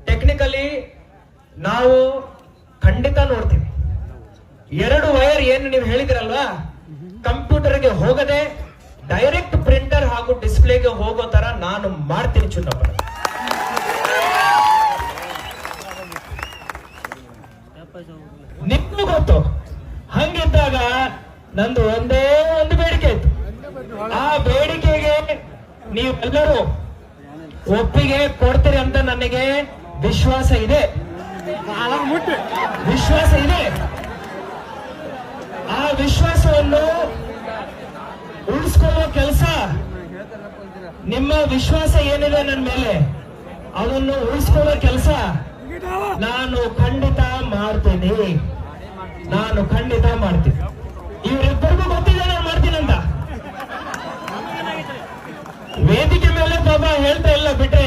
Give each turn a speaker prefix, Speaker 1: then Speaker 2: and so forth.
Speaker 1: Technically ನಾವು ಖಂಡಿತ ನೋಡ್ತೀವಿ. 2 ವೈರ್ ಏನು ನೀವು ಹೇಳಿದಿರಲ್ವಾ, ಕಂಪ್ಯೂಟರ್ಗೆ ಹೋಗದೆ ಡೈರೆಕ್ಟ್ ಪ್ರಿಂಟರ್ ಹಾಗೂ ಡಿಸ್ಪ್ಲೇಗೆ ಹೋಗೋ ತರ ನಾನು ಮಾಡ್ತೀನಿ ಚುನಾವಣೆ. ನಿಮಗೂ ಗೊತ್ತು. ಹಂಗಿದ್ದಾಗ ನಂದು ಒಂದೇ ಒಂದು ಬೇಡಿಕೆ ಇತ್ತು. ಆ ಬೇಡಿಕೆಗೆ ನೀವೆಲ್ಲರೂ ಒಪ್ಪಿಗೆ ಕೊಡ್ತೀರಿ ಅಂತ ನನಗೆ ವಿಶ್ವಾಸ ಇದೆ. ಆ ವಿಶ್ವಾಸವನ್ನು ಉಳಿಸ್ಕೊಳ್ಳೋ ಕೆಲಸ, ನಿಮ್ಮ ವಿಶ್ವಾಸ ಏನಿದೆ ನನ್ನ ಮೇಲೆ ಅದನ್ನು ಉಳಿಸ್ಕೊಳ್ಳೋ ಕೆಲಸ ನಾನು ಖಂಡಿತ ಮಾಡ್ತೀನಿ. ಇವರಿಬ್ಬರಿಗೂ ಗೊತ್ತಿದೆ ನಾನು ಮಾಡ್ತೀನಂತ. ವೇದಿಕೆ ಮೇಲೆ ಬಾಬಾ ಹೇಳ್ತಾ ಇಲ್ಲ ಬಿಟ್ರೆ